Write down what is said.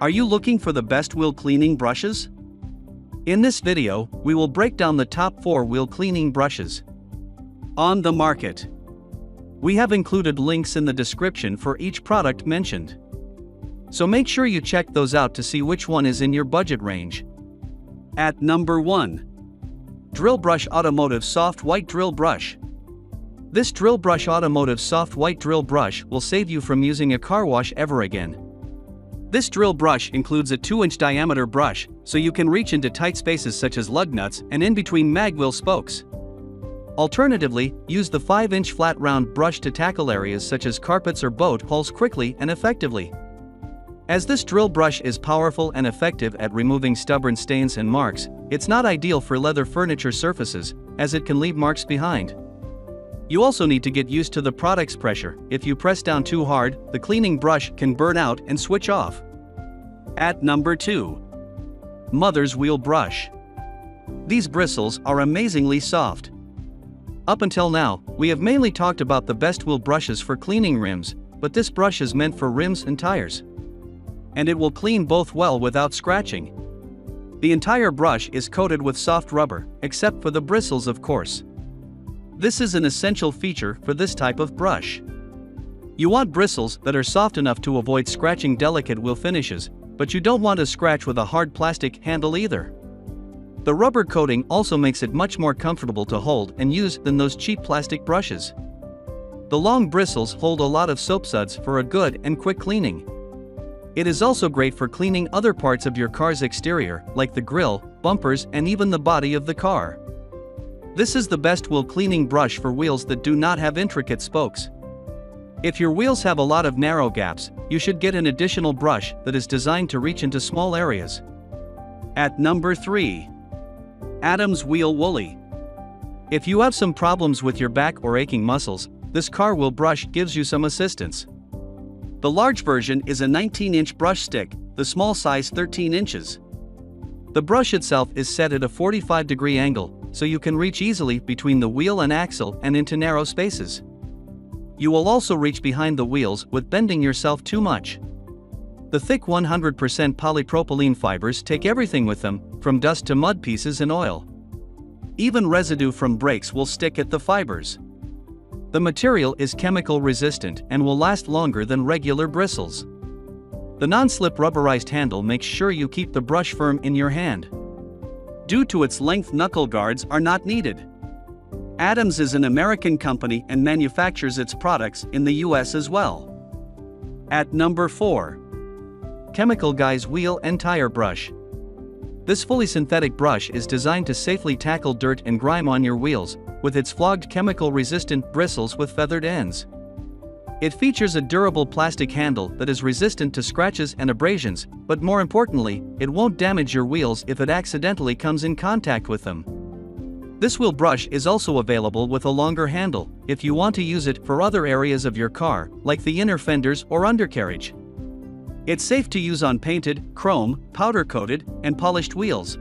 Are you looking for the best wheel cleaning brushes? In this video, we will break down the top 4 wheel cleaning brushes on the market. We have included links in the description for each product mentioned, so make sure you check those out to see which one is in your budget range. At number 1. Drillbrush Automotive Soft White Drill Brush. This Drillbrush Automotive Soft White Drill Brush will save you from using a car wash ever again. This drill brush includes a 2-inch diameter brush, so you can reach into tight spaces such as lug nuts and in between mag wheel spokes. Alternatively, use the 5-inch flat round brush to tackle areas such as carpets or boat hulls quickly and effectively. As this drill brush is powerful and effective at removing stubborn stains and marks, it's not ideal for leather furniture surfaces, as it can leave marks behind. You also need to get used to the product's pressure. If you press down too hard, the cleaning brush can burn out and switch off. At number 2. Mother's Wheel Brush. These bristles are amazingly soft. Up until now, we have mainly talked about the best wheel brushes for cleaning rims, but this brush is meant for rims and tires. And it will clean both well without scratching. The entire brush is coated with soft rubber, except for the bristles, of course. This is an essential feature for this type of brush. You want bristles that are soft enough to avoid scratching delicate wheel finishes, but you don't want to scratch with a hard plastic handle either. The rubber coating also makes it much more comfortable to hold and use than those cheap plastic brushes. The long bristles hold a lot of soap suds for a good and quick cleaning. It is also great for cleaning other parts of your car's exterior, like the grille, bumpers, and even the body of the car. This is the best wheel cleaning brush for wheels that do not have intricate spokes. If your wheels have a lot of narrow gaps, you should get an additional brush that is designed to reach into small areas. At number 3. Adam's Wheel Woolie. If you have some problems with your back or aching muscles, this car wheel brush gives you some assistance. The large version is a 19-inch brush stick, the small size 13 inches. The brush itself is set at a 45-degree angle, so you can reach easily between the wheel and axle and into narrow spaces. You will also reach behind the wheels without bending yourself too much. The thick 100% polypropylene fibers take everything with them, from dust to mud pieces and oil. Even residue from brakes will stick at the fibers. The material is chemical resistant and will last longer than regular bristles. The non-slip rubberized handle makes sure you keep the brush firm in your hand. Due to its length, knuckle guards are not needed. Adams is an American company and manufactures its products in the US as well. At number 4. Chemical Guy's Wheel and Tire Brush. This fully synthetic brush is designed to safely tackle dirt and grime on your wheels, with its flogged chemical-resistant bristles with feathered ends. It features a durable plastic handle that is resistant to scratches and abrasions, but more importantly, it won't damage your wheels if it accidentally comes in contact with them. This wheel brush is also available with a longer handle, if you want to use it for other areas of your car, like the inner fenders or undercarriage. It's safe to use on painted, chrome, powder-coated, and polished wheels.